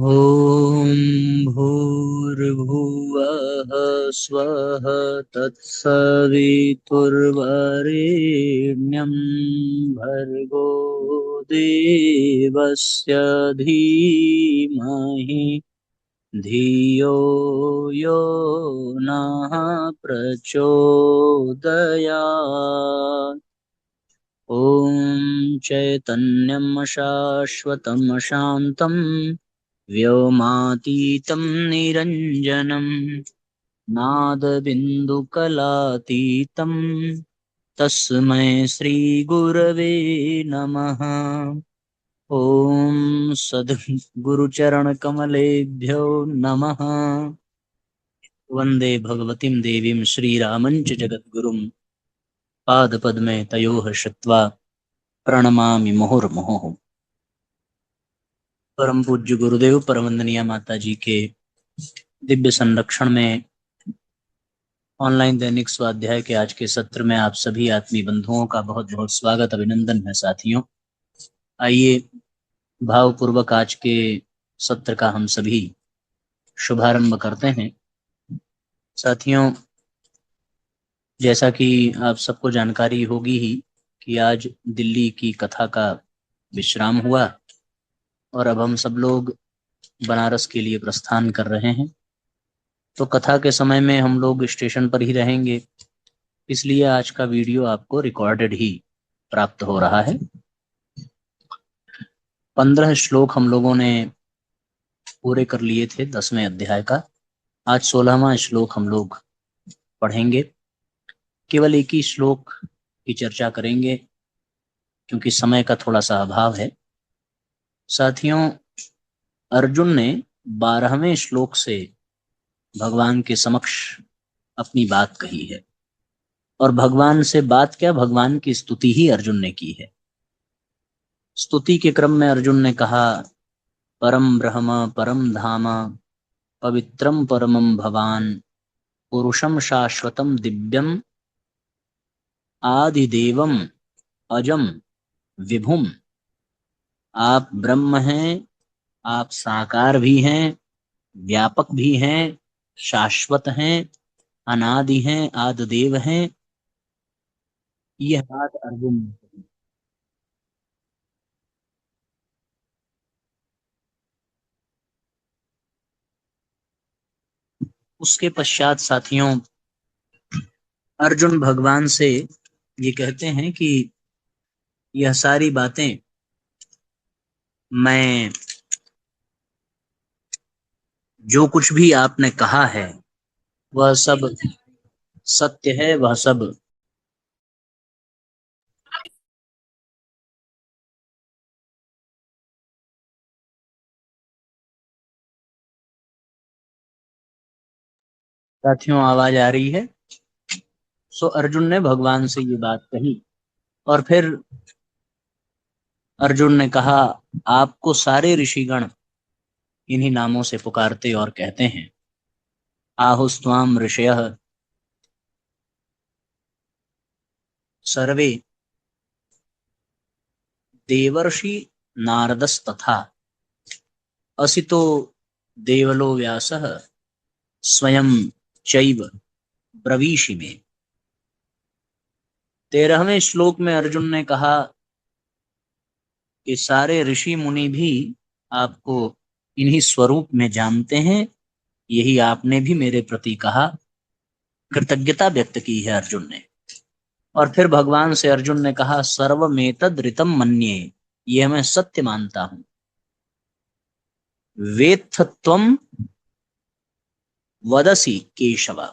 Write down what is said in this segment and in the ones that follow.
ॐ भूर्भुवः स्वः तत्सवितुर्वरेण्यं भर्गो देवस्य धीमहि धियो यो नः प्रचोदयात्। ॐ चैतन्यं शाश्वतं शान्तं व्योमातीतं निरञ्जनं नादबिन्दुकलातीतं तस्मै श्रीगुरवे नमः। ॐ सद्गुरुचरणकमलेभ्यो नमः। वन्दे भगवतीं देवीं श्रीरामं च जगद्गुरुं पादपद्मे तयोः श्रुत्वा प्रणमामि मुहुर्मुहुः। परम पूज्य गुरुदेव परमवंदनीय माता जी के दिव्य संरक्षण में ऑनलाइन दैनिक स्वाध्याय के आज के सत्र में आप सभी आत्मीय बंधुओं का बहुत बहुत स्वागत अभिनंदन है। साथियों, आइए भावपूर्वक आज के सत्र का हम सभी शुभारंभ करते हैं। साथियों, जैसा कि आप सबको जानकारी होगी ही कि आज दिल्ली की कथा का विश्राम हुआ और अब हम सब लोग बनारस के लिए प्रस्थान कर रहे हैं। तो कथा के समय में हम लोग स्टेशन पर ही रहेंगे, इसलिए आज का वीडियो आपको रिकॉर्डेड ही प्राप्त हो रहा है। 15 श्लोक हम लोगों ने पूरे कर लिए थे 10वें अध्याय का। आज 16वां श्लोक हम लोग पढ़ेंगे। केवल एक ही श्लोक की चर्चा करेंगे क्योंकि समय का थोड़ा सा अभाव है। साथियों, अर्जुन ने 12वें श्लोक से भगवान के समक्ष अपनी बात कही है और भगवान से बात क्या, भगवान की स्तुति ही अर्जुन ने की है। स्तुति के क्रम में अर्जुन ने कहा, परम ब्रह्म परम धाम पवित्रम परमम भवान पुरुषम शाश्वतम दिव्यम आदिदेवम अजम विभुम। आप ब्रह्म हैं, आप साकार भी हैं, व्यापक भी हैं, शाश्वत हैं, अनादि हैं, आदिदेव हैं। यह बात अर्जुन ने कही। उसके पश्चात साथियों, अर्जुन भगवान से ये कहते हैं कि यह सारी बातें मैं, जो कुछ भी आपने कहा है वह सब सत्य है, वह सब साथियों आवाज आ रही है। सो अर्जुन ने भगवान से ये बात कही और फिर अर्जुन ने कहा, आपको सारे ऋषिगण इन्हीं नामों से पुकारते और कहते हैं। आहुस्त्वाम ऋषयः सर्वे देवर्षि नारदस्तथा असितो देवलो व्यासः स्वयं चैव ब्रवीषि में। 13वें श्लोक में अर्जुन ने कहा कि सारे ऋषि मुनि भी आपको इन्हीं स्वरूप में जानते हैं, यही आपने भी मेरे प्रति कहा। कृतज्ञता व्यक्त की है अर्जुन ने। और फिर भगवान से अर्जुन ने कहा, सर्वमेतद ऋतम मन्ये, यह मैं सत्य मानता हूं। वेत्थ त्वम वदसी केशव,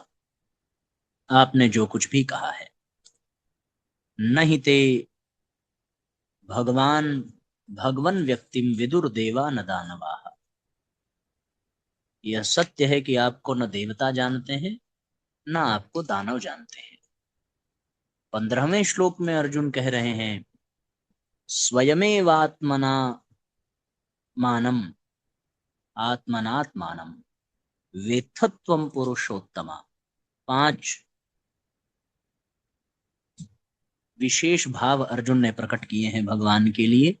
आपने जो कुछ भी कहा है। नहीं ते भगवान भगवन व्यक्तिम विदुर देवा न दानवा, यह सत्य है कि आपको न देवता जानते हैं न आपको दानव जानते हैं। 15वें श्लोक में अर्जुन कह रहे हैं, स्वयमेवात्मना मानम आत्मनात्मानम वेत्थत्वम पुरुषोत्तमा। 5 विशेष भाव अर्जुन ने प्रकट किए हैं भगवान के लिए।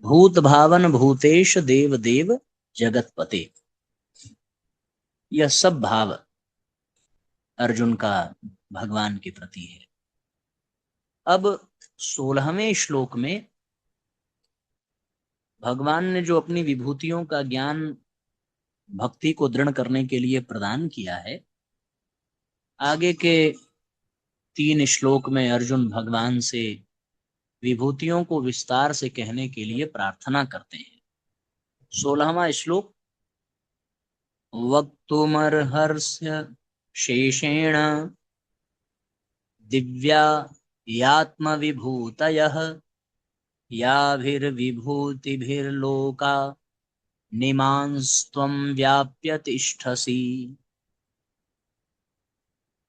भूत भावन भूतेश देव देव जगतपते, यह सब भाव अर्जुन का भगवान के प्रति है। अब 16वें श्लोक में भगवान ने जो अपनी विभूतियों का ज्ञान भक्ति को दृढ़ करने के लिए प्रदान किया है, आगे के 3 श्लोक में अर्जुन भगवान से विभूतियों को विस्तार से कहने के लिए प्रार्थना करते हैं। 16वां श्लोक, वक्तुमर्हस्य शेषेण दिव्या यात्मविभूतयः याभिर्विभूतिभिर्लोका निमांस्त्वं व्याप्य तिष्ठसि।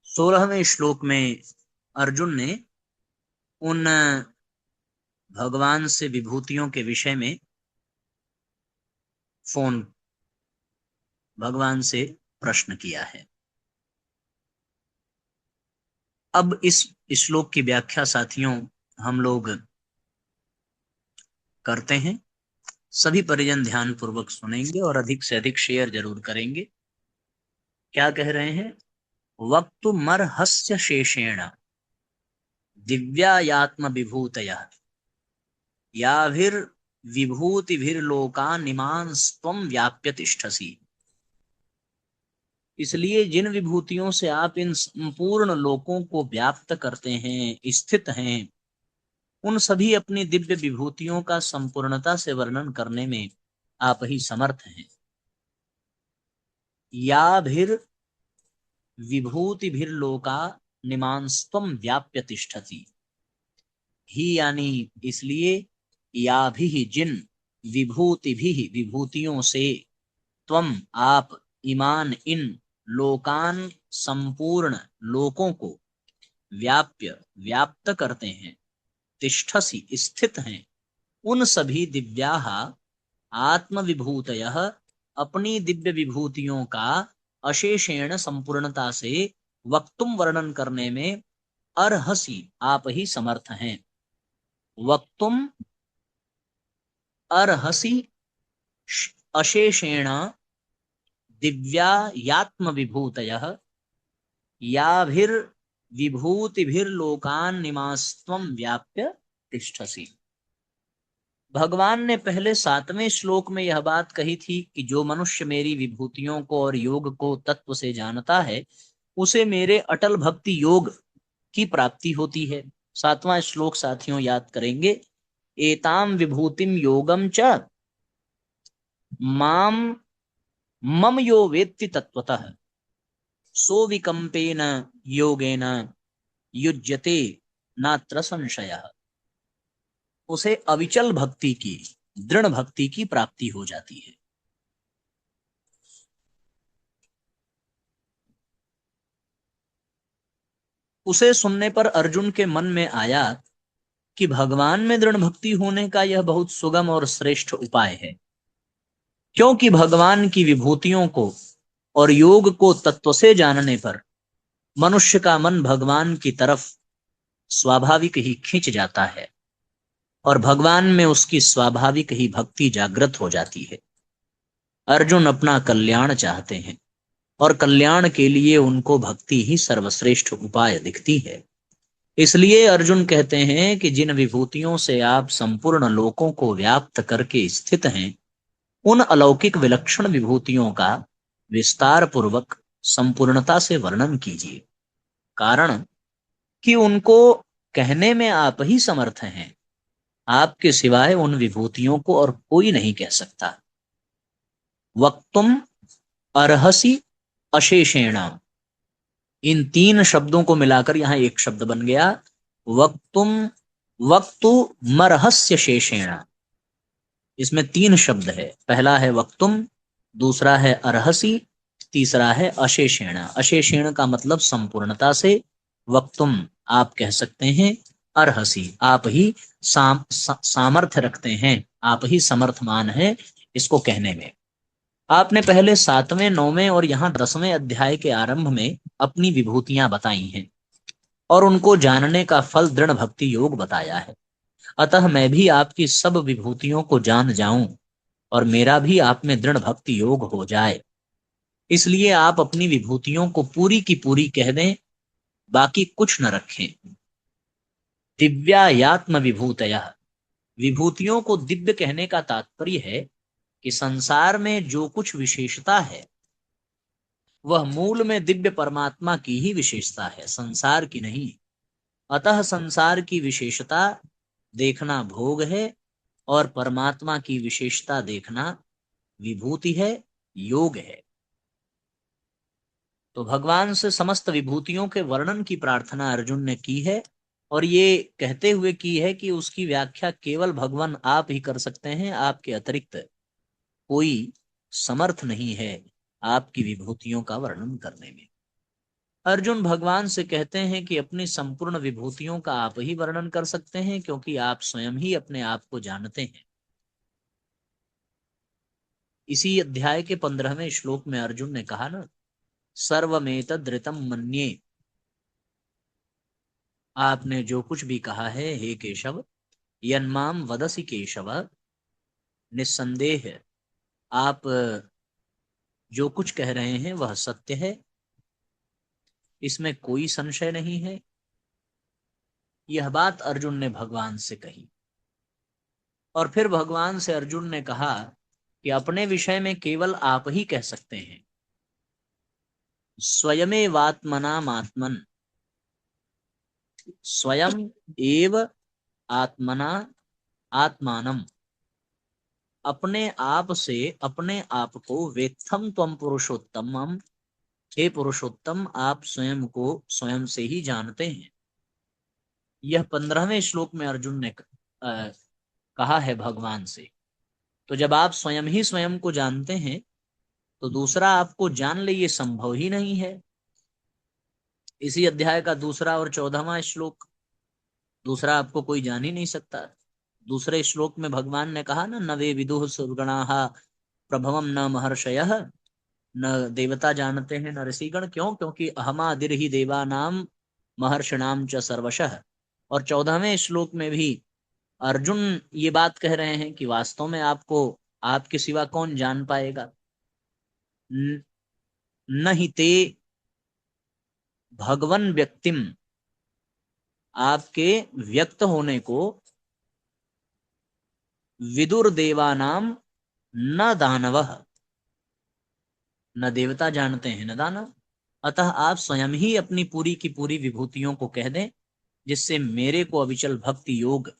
16वें श्लोक में अर्जुन ने उन भगवान से विभूतियों के विषय में भगवान से प्रश्न किया है। अब इस श्लोक की व्याख्या साथियों हम लोग करते हैं। सभी परिजन ध्यान पूर्वक सुनेंगे और अधिक से अधिक शेयर जरूर करेंगे। क्या कह रहे हैं? वक्तुमर्हस्य शेषेण दिव्यायात्म विभूतयः याभिर्विभूतिभिर्लोकान् निमांस्त्वं व्याप्य तिष्ठसि। इसलिए जिन विभूतियों से आप इन संपूर्ण लोकों को व्याप्त करते हैं, स्थित हैं, उन सभी अपनी दिव्य विभूतियों का संपूर्णता से वर्णन करने में आप ही समर्थ हैं। याभिर्विभूतिभिर्लोका निमांस्त्वं व्याप्य तिष्ठति। ही यानी इसलिए, याभिः जिन, विभूतिभिः विभूतियों से, त्वम आप, इमान इन, लोकान संपूर्ण लोकों को, व्याप्य व्याप्त करते हैं, तिष्ठसि स्थित हैं, उन सभी दिव्याः आत्मविभूतयः अपनी दिव्य विभूतियों का अशेषेण संपूर्णता से वक्तुम वर्णन करने में अर्हसि आप ही समर्थ हैं। वक्तुम अर्हसि अशेषेण दिव्यायात्म विभूतयः याभिर्विभूतिभिर्लोकान् निमांस्त्वं व्याप्य तिष्ठसि। भगवान ने पहले 7वें श्लोक में यह बात कही थी कि जो मनुष्य मेरी विभूतियों को और योग को तत्व से जानता है, उसे मेरे अटल भक्ति योग की प्राप्ति होती है। 7वां श्लोक साथियों याद करेंगे, एताम विभूतिम योगम च माम मम यो वेत्ति तत्वतः सो विकम्पेन योगेन युज्यते नात्र संशयः। उसे अविचल भक्ति की, दृढ़ भक्ति की प्राप्ति हो जाती है। उसे सुनने पर अर्जुन के मन में आया कि भगवान में दृढ़ भक्ति होने का यह बहुत सुगम और श्रेष्ठ उपाय है, क्योंकि भगवान की विभूतियों को और योग को तत्व से जानने पर मनुष्य का मन भगवान की तरफ स्वाभाविक ही खिंच जाता है और भगवान में उसकी स्वाभाविक ही भक्ति जागृत हो जाती है। अर्जुन अपना कल्याण चाहते हैं और कल्याण के लिए उनको भक्ति ही सर्वश्रेष्ठ उपाय दिखती है। इसलिए अर्जुन कहते हैं कि जिन विभूतियों से आप संपूर्ण लोकों को व्याप्त करके स्थित हैं, उन अलौकिक विलक्षण विभूतियों का विस्तार पूर्वक संपूर्णता से वर्णन कीजिए, कारण कि उनको कहने में आप ही समर्थ हैं। आपके सिवाय उन विभूतियों को और कोई नहीं कह सकता। वक्तुम अर्हसि अशेषेण, इन 3 शब्दों को मिलाकर यहां एक शब्द बन गया, वक्तुम वक्तु मर्हस्य शेषेण। इसमें 3 शब्द है, पहला है वक्तुम, दूसरा है अर्हसि, तीसरा है अशेषेण। अशेषेण का मतलब संपूर्णता से, वक्तुम आप कह सकते हैं, अर्हसि आप ही सामर्थ्य रखते हैं, आप ही समर्थमान हैं इसको कहने में। आपने पहले 7वें, 9वें और यहाँ 10वें अध्याय के आरंभ में अपनी विभूतियां बताई हैं और उनको जानने का फल दृढ़ भक्ति योग बताया है। अतः मैं भी आपकी सब विभूतियों को जान जाऊं और मेरा भी आप में दृढ़ भक्ति योग हो जाए। इसलिए आप अपनी विभूतियों को पूरी की पूरी कह दें, बाकी कुछ न रखें। दिव्यायात्म विभूतयः, विभूतियों को दिव्य कहने का तात्पर्य है कि संसार में जो कुछ विशेषता है वह मूल में दिव्य परमात्मा की ही विशेषता है, संसार की नहीं। अतः संसार की विशेषता देखना भोग है और परमात्मा की विशेषता देखना विभूति है, योग है। तो भगवान से समस्त विभूतियों के वर्णन की प्रार्थना अर्जुन ने की है और ये कहते हुए की है कि उसकी व्याख्या केवल भगवान आप ही कर सकते हैं, आपके अतिरिक्त कोई समर्थ नहीं है आपकी विभूतियों का वर्णन करने में। अर्जुन भगवान से कहते हैं कि अपनी संपूर्ण विभूतियों का आप ही वर्णन कर सकते हैं, क्योंकि आप स्वयं ही अपने आप को जानते हैं। इसी अध्याय के 15वें श्लोक में अर्जुन ने कहा ना, सर्वमेतद्ऋतं मन्ये, आपने जो कुछ भी कहा है हे केशव, यन्माम वदसि केशव, निस्संदेह आप जो कुछ कह रहे हैं वह सत्य है, इसमें कोई संशय नहीं है। यह बात अर्जुन ने भगवान से कही और फिर भगवान से अर्जुन ने कहा कि अपने विषय में केवल आप ही कह सकते हैं। स्वयमेवात्मनामात्मन्, स्वयं एव आत्मना आत्मानम, अपने आप से अपने आप को वेत्थम त्वम पुरुषोत्तमम, हे पुरुषोत्तम आप स्वयं को स्वयं से ही जानते हैं। यह 15वें श्लोक में अर्जुन ने कहा है भगवान से। तो जब आप स्वयं ही स्वयं को जानते हैं तो दूसरा आपको जान ले ये संभव ही नहीं है। इसी अध्याय का दूसरा और 14वां श्लोक, दूसरा आपको कोई जान ही नहीं सकता। दूसरे श्लोक में भगवान ने कहा ना, न वे विदुः सुरगणाः प्रभवम न महर्षयः, न देवता जानते हैं न ऋषिगण। क्यों? क्योंकि अहमादिर ही देवानाम महर्षिणाम च सर्वशः। और 14वें श्लोक में भी अर्जुन ये बात कह रहे हैं कि वास्तव में आपको आपके सिवा कौन जान पाएगा। न ही ते भगवन व्यक्तिम, आपके व्यक्त होने को विदुर देवानाम न दानवः, न देवता जानते हैं न दानव। अतः आप स्वयं ही अपनी पूरी की पूरी विभूतियों को कह दें, जिससे मेरे को अविचल भक्ति योग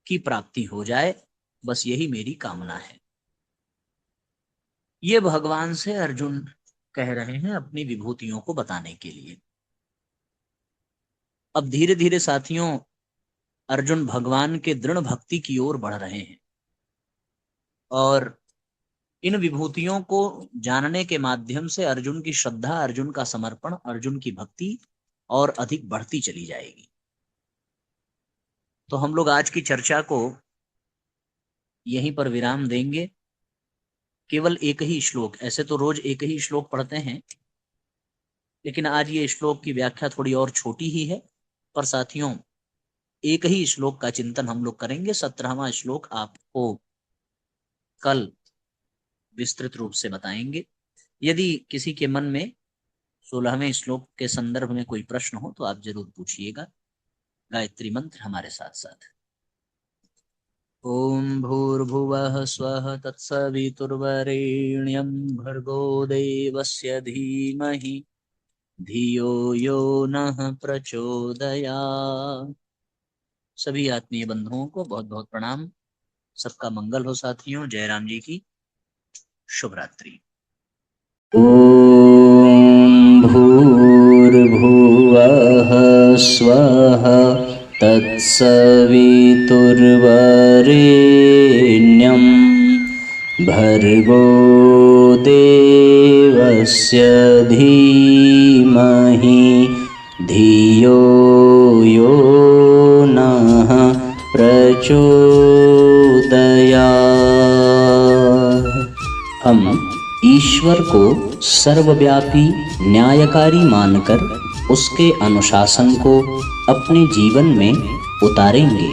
की प्राप्ति हो जाए। बस यही मेरी कामना है। ये भगवान से अर्जुन कह रहे हैं अपनी विभूतियों को बताने के लिए। अब धीरे धीरे साथियों अर्जुन भगवान के दृढ़ भक्ति की ओर बढ़ रहे हैं और इन विभूतियों को जानने के माध्यम से अर्जुन की श्रद्धा, अर्जुन का समर्पण, अर्जुन की भक्ति और अधिक बढ़ती चली जाएगी। तो हम लोग आज की चर्चा को यहीं पर विराम देंगे। केवल एक ही श्लोक, ऐसे तो रोज एक ही श्लोक पढ़ते हैं, लेकिन आज ये श्लोक की व्याख्या थोड़ी और छोटी ही है। पर साथियों एक ही श्लोक का चिंतन हम लोग करेंगे। 17वां श्लोक आपको कल विस्तृत रूप से बताएंगे। यदि किसी के मन में 16वें श्लोक के संदर्भ में कोई प्रश्न हो तो आप जरूर पूछिएगा। गायत्री मंत्र हमारे साथ साथ। ओम भूर्भुवः स्वः तत्सवितुर्वरेण्यं भर्गो देवस्य धीमहि धियो यो नः प्रचोदयात्। सभी आत्मीय बंधुओं को बहुत बहुत प्रणाम। सबका मंगल हो साथियों। जयराम जी की शुभ रात्रि। ओम भूर्भुवः स्वः तत्सवितुर्वरेण्यं भर्गो देवस्य धीमहि धियो यो नः प्रचोदयात्। हम ईश्वर को सर्वव्यापी न्यायकारी मानकर उसके अनुशासन को अपने जीवन में उतारेंगे।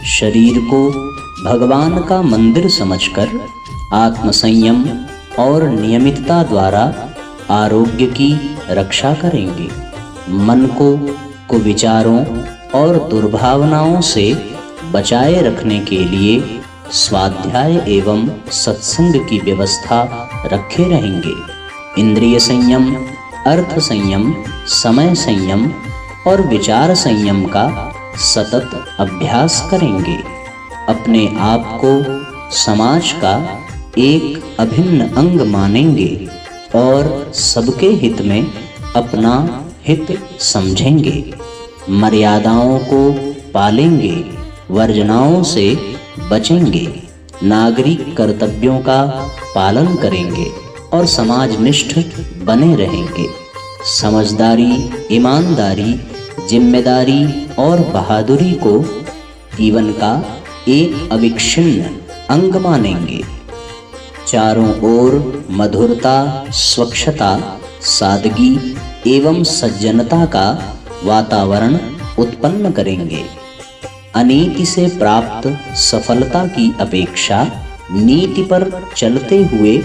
शरीर को भगवान का मंदिर समझकर आत्मसंयम और नियमितता द्वारा आरोग्य की रक्षा करेंगे। मन को कुविचारों और दुर्भावनाओं से बचाए रखने के लिए स्वाध्याय एवं सत्संग की व्यवस्था रखे रहेंगे। इंद्रिय संयम, अर्थ संयम, समय संयम और विचार संयम का सतत अभ्यास करेंगे। अपने आप को समाज का एक अभिन्न अंग मानेंगे और सबके हित में अपना हित समझेंगे। मर्यादाओं को पालेंगे, वर्जनाओं से बचेंगे, नागरिक कर्तव्यों का पालन करेंगे और समाजनिष्ठ बने रहेंगे। समझदारी, ईमानदारी, जिम्मेदारी और बहादुरी को जीवन का एक अविच्छिन्न अंग मानेंगे। चारों ओर मधुरता, स्वच्छता, सादगी एवं सज्जनता का वातावरण उत्पन्न करेंगे। अनीति से प्राप्त सफलता की अपेक्षा नीति पर चलते हुए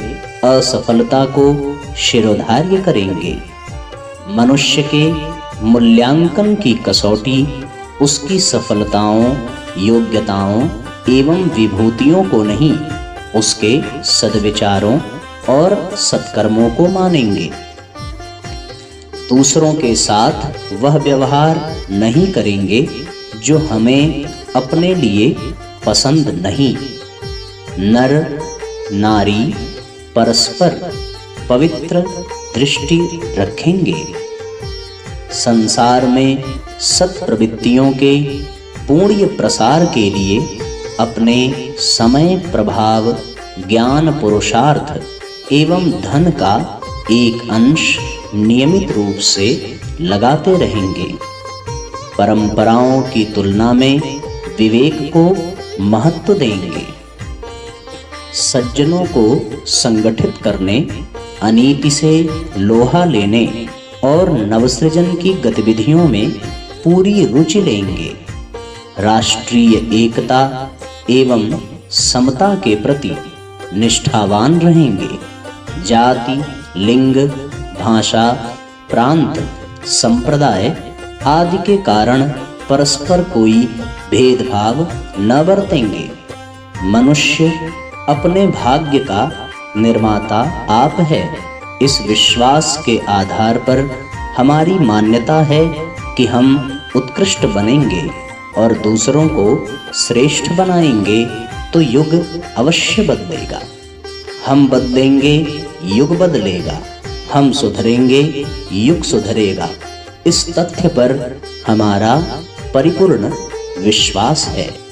असफलता को शिरोधार्य करेंगे। मनुष्य के मूल्यांकन की कसौटी उसकी सफलताओं, योग्यताओं एवं विभूतियों को नहीं, उसके सद्विचारों और सत्कर्मों को मानेंगे। दूसरों के साथ वह व्यवहार नहीं करेंगे जो हमें अपने लिए पसंद नहीं। नर नारी परस्पर पवित्र दृष्टि रखेंगे। संसार में सत्प्रवृत्तियों के पूर्ण प्रसार के लिए अपने समय, प्रभाव, ज्ञान, पुरुषार्थ एवं धन का एक अंश नियमित रूप से लगाते रहेंगे। परंपराओं की तुलना में विवेक को महत्व देंगे। सज्जनों को संगठित करने, अनीति से लोहा लेने और नवसृजन की गतिविधियों में पूरी रुचि लेंगे। राष्ट्रीय एकता एवं समता के प्रति निष्ठावान रहेंगे। जाति, लिंग, भाषा, प्रांत, संप्रदाय आदि के कारण परस्पर कोई भेदभाव न बरतेंगे। मनुष्य अपने भाग्य का निर्माता आप है। इस विश्वास के आधार पर हमारी मान्यता है कि हम उत्कृष्ट बनेंगे और दूसरों को श्रेष्ठ बनाएंगे तो युग अवश्य बदलेगा। हम बदलेंगे, युग बदलेगा। हम सुधरेंगे, युग सुधरेगा। इस तथ्य पर हमारा परिपूर्ण विश्वास है।